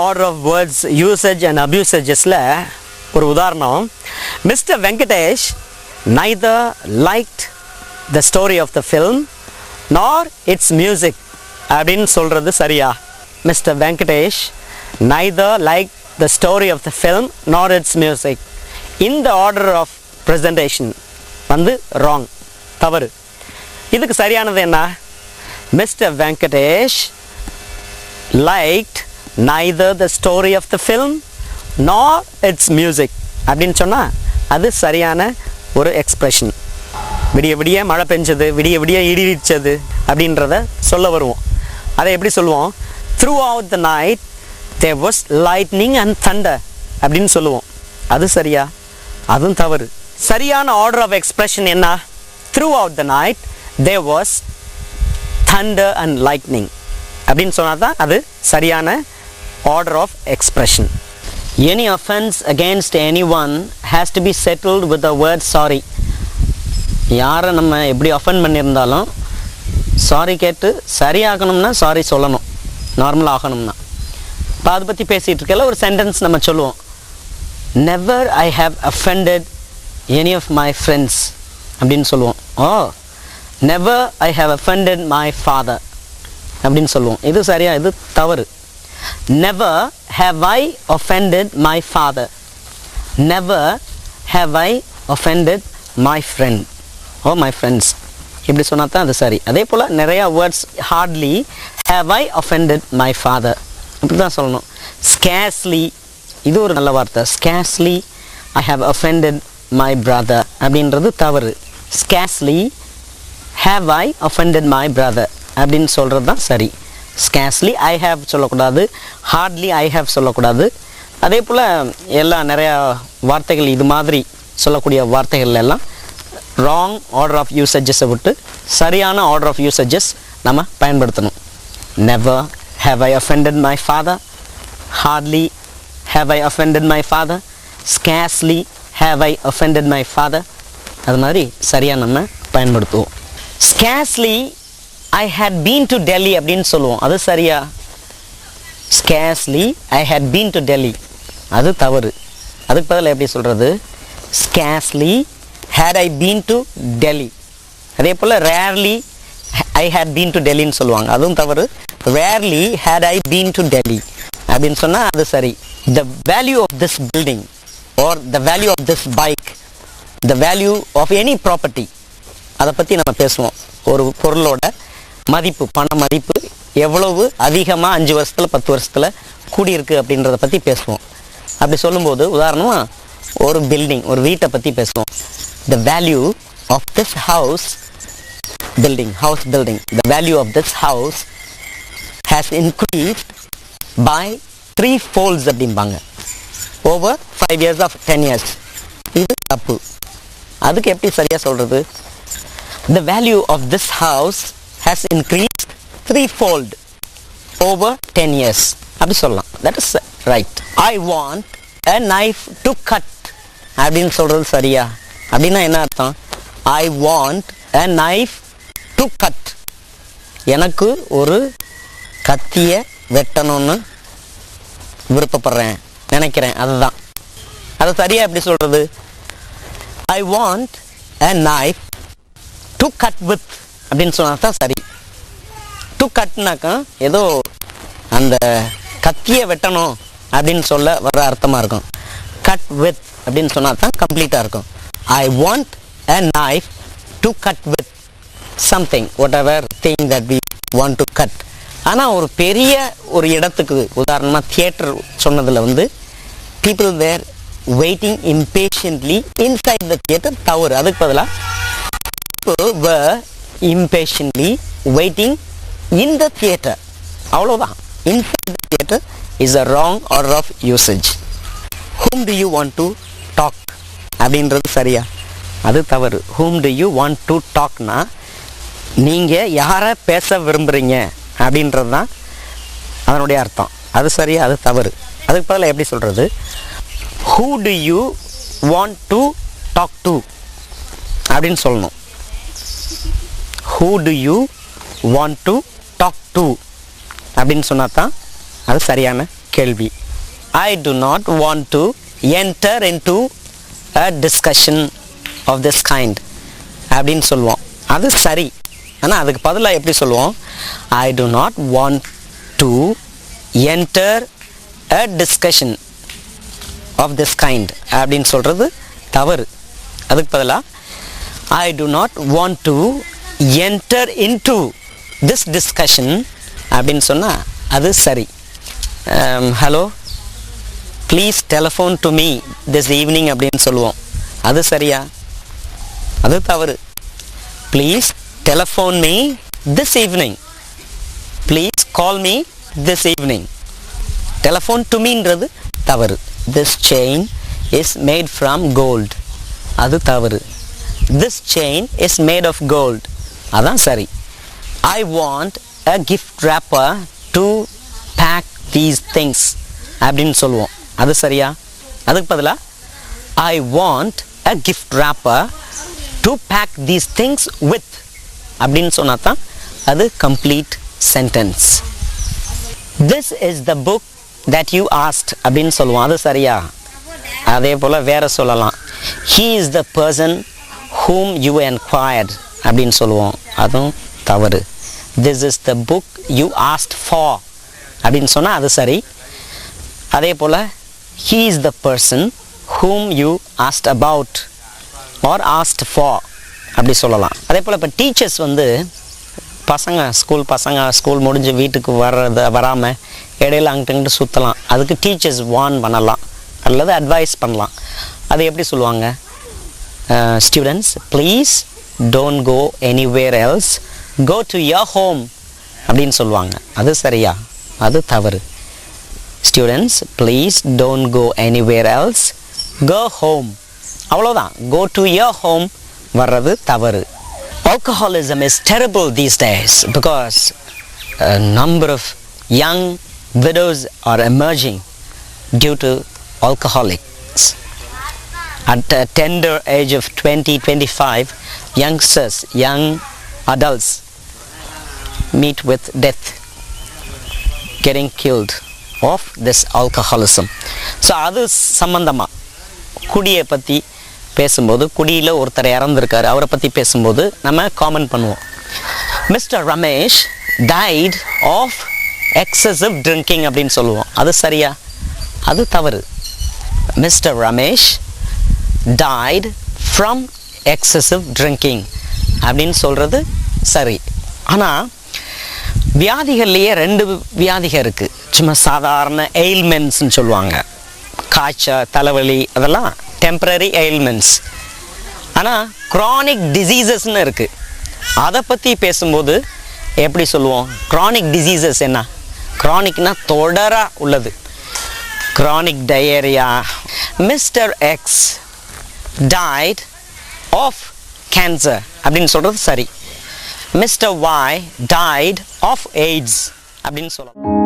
order of words usage and abusagesல ஒரு உதாரணம். Mr. Venkatesh neither liked the story of the film nor its music அப்படின்னு சொல்றது சரியா? Mr. Venkatesh neither liked the story of the film nor its music. In the order of presentation வந்து wrong, தவறு. இதுக்கு சரியானது என்ன? Mr. Venkatesh liked neither the story of the film nor its music அப்படின்னு சொன்னால் அது சரியான ஒரு எக்ஸ்பிரஷன். விடிய விடிய மழை பெஞ்சது, விடிய விடிய இடிச்சது அப்படின்றத சொல்ல வருவோம். அதை எப்படி சொல்லுவோம்? Throughout the night there was lightning and thunder அப்படின்னு சொல்லுவோம். அது சரியா? அதுவும் தவறு. சரியான ஆர்டர் ஆஃப் எக்ஸ்பிரஷன் என்ன? Throughout the night there was thunder and lightning அப்படின்னு சொன்னால் தான் அது சரியான order of expression. Any offense against anyone has to be settled with the word sorry. யாரை நம்ம எப்படி அஃபெண்ட் பண்ணியிருந்தாலும் சாரி கேட்டு சரியாகணும்னா சாரி சொல்லணும், நார்மலாக ஆகணும்னா. இப்போ அதை பற்றி பேசிகிட்டு இருக்கல ஒரு சென்டென்ஸ் நம்ம சொல்லுவோம். Never I have offended any of my friends அப்படின்னு சொல்லுவோம். Never I have offended my father அப்படின்னு சொல்லுவோம். இது சரியா? இது தவறு. Never have I offended my father. நெவர் have I offended my friend or my friends இப்படி சொன்னால் தான் அது சரி. அதே போல் நிறையா words hardly have I offended my father இப்படி தான் சொல்லணும். ஸ்கேர்ஸ்லி இது ஒரு நல்ல வார்த்தை. Scarcely I have offended my brother அப்படின்றது தவறு. Scarcely have I offended my brother அப்படின்னு சொல்கிறது தான் சரி. ஸ்கேர்ஸ்லி ஐ ஹேவ் சொல்லக்கூடாது, ஹார்ட்லி ஐ ஹேவ் சொல்லக்கூடாது. அதே போல் எல்லாம் நிறையா வார்த்தைகள் இது மாதிரி சொல்லக்கூடிய வார்த்தைகள் எல்லாம் ராங் ஆர்டர் ஆஃப் யூசேஜஸை விட்டு சரியான ஆர்டர் ஆஃப் யூசேஜஸ் நம்ம பயன்படுத்தணும். Never have I offended my father, hardly have I offended my father, scarcely have I offended my father. அது மாதிரி சரியாக நம்ம பயன்படுத்துவோம். Scarcely I had been to Delhi அப்படின்னு சொல்லுவோம். அது சரியா? Scarcely I had been to Delhi அது தவறு. அதுக்கு பதிலாக எப்படி சொல்கிறது? Scarcely had I been to Delhi. அதே போல் rarely I had been to Delhiன்னு சொல்லுவாங்க. அதுவும் தவறு. Rarely had I been to Delhi அப்படின்னு சொன்னால் அது சரி. The value of this building or the value of this bike, the value of any property அதை பற்றி நம்ம பேசுவோம். ஒரு பொருளோட மதிப்பு, பண மதிப்பு எவ்வளவு அதிகமாக 5 வருஷத்தில் 10 வருஷத்தில் கூடியிருக்கு அப்படின்றத பற்றி பேசுவோம். அப்படி சொல்லும்போது உதாரணமாக ஒரு பில்டிங், ஒரு வீட்டை பற்றி பேசுவோம். The value of this house building, the value of this house has increased by 3 folds அப்படிம்பாங்க. over 5 years of 10 years. இது தப்பு. அதுக்கு எப்படி சரியாக சொல்கிறது? The value of this house has increased 3-fold over 10 years அப்படி சொல்லலாம். That is right. I want a knife to cut அப்படின்னு சொல்கிறது சரியா? அப்படின்னா என்ன அர்த்தம்? I want a knife to cut. எனக்கு ஒரு கத்தியை வெட்டணும்னு விருப்பப்படுறேன், நினைக்கிறேன். அதுதான் அது சரியா எப்படி சொல்கிறது? I want a knife to cut with அப்படின்னு சொன்னால் தான் சரி. டு கட்னாக்கா ஏதோ அந்த கத்தியை வெட்டணும் அப்படின்னு சொல்ல வர அர்த்தமாக இருக்கும். கட் வித் அப்படின்னு சொன்னால் தான் கம்ப்ளீட்டாக இருக்கும். I want a knife to cut with something, whatever thing that we want to cut. ஆனால் ஒரு பெரிய ஒரு இடத்துக்கு உதாரணமாக தியேட்டர் சொன்னதில் வந்து people were waiting impatiently inside the theater தவறு. அதுக்கு பதிலாக people were impatiently waiting in the theater. அவ்வளோதான். Inside the theater is a wrong order of usage. Whom do you want to talk அப்படின்றது சரியா? அது தவறு. Whom do you want to talkனா நீங்கள் யாரை பேச விரும்புகிறீங்க அப்படின்றது தான் அதனுடைய அர்த்தம். அது சரியா? அது தவறு. அதுக்கு பதிலாக எப்படி சொல்கிறது? Who do you want to talk to அப்படின்னு சொல்லணும். Who do you want to talk to அப்படின்னு சொன்னா தான் அது சரியான கேள்வி. I do not want to enter into a discussion of this kind அப்படின்னு சொல்லுவோம். அது சரி. ஆனால் அதுக்கு பதிலாக எப்படி சொல்லுவோம்? I do not want to enter a discussion of this kind அப்படின்னு சொல்கிறது தவறு. அதுக்கு பதிலாக I do not want to enter into this discussion அப்படின்னு சொன்னால் அது சரி. Hello please telephone to me this evening அப்படின்னு சொல்லுவோம். அது சரியா? அது தவறு. Please telephone me this evening, please call me this evening. Telephone to மீன்றது தவறு. This chain is made from gold, அது தவறு. This chain is made of gold, அதான் சரி. I want a gift wrapper to pack these things அப்படின்னு சொல்லுவோம். அது சரியா? அதுக்கு பதிலாக I want a gift wrapper to pack these things with அப்படின்னு சொன்னால் தான் அது complete sentence. This is the book that you asked அப்படின்னு சொல்லுவோம். அது சரியா? அதே போல் வேற சொல்லலாம். He is the person whom you enquired அப்படின்னு சொல்லுவோம். அதுவும் தவறு. This is the book you asked for அப்படின்னு சொன்னால் அது சரி. அதே போல் he is the person whom you asked about or asked for அப்படி சொல்லலாம். அதே போல் இப்போ டீச்சர்ஸ் வந்து பசங்க ஸ்கூல் முடிஞ்சு வீட்டுக்கு வராமல் இடையில அங்கிட்டு சுற்றலாம். அதுக்கு டீச்சர்ஸ் வார்ன் பண்ணலாம் அல்லது அட்வைஸ் பண்ணலாம். அது எப்படி சொல்லுவாங்க? Students please don't go anywhere else, go to your home அப்படின்னு சொல்லுவாங்க. அது சரியா? அது தவறு. Students please don't go anywhere else, go home, அவ்வளோதான். கோ டு யுவர் ஹோம் வர்றது தவறு. Alcoholism is terrible these days because a number of young widows are emerging due to alcoholics. At a tender age of 20-25, youngsters, young adults meet with death, getting killed of this alcoholism. So அது சம்பந்தமாக குடியை பற்றி பேசும்போது, குடியில் ஒருத்தர் இறந்துருக்காரு, அவரை பற்றி பேசும்போது நம்ம காமெண்ட் பண்ணுவோம். Mister Ramesh died of excessive drinking அப்படின்னு சொல்லுவோம். அது சரியா? அது தவறு. Mister Ramesh died from excessive drinking அப்படின்னு சொல்கிறது சரி. ஆனால் வியாதிகள்லேயே ரெண்டு வியாதிகள் இருக்குது. சும்மா சாதாரண எயில்மெண்ட்ஸ்ன்னு சொல்லுவாங்க. காய்ச்சல், தலைவலி, அதெல்லாம் டெம்பரரி எயில்மெண்ட்ஸ். ஆனால் க்ரானிக் டிசீசஸ்ன்னு இருக்குது. அதை பற்றி பேசும்போது எப்படி சொல்லுவோம்? க்ரானிக் டிசீசஸ் என்ன? க்ரானிக்னா தொடராக உள்ளது. Chronic diarrhoea. Mister X died of cancer அப்படின்னு சொல்கிறது சரி. Mister Y died of AIDS அப்படின்னு சொல்லலாம்.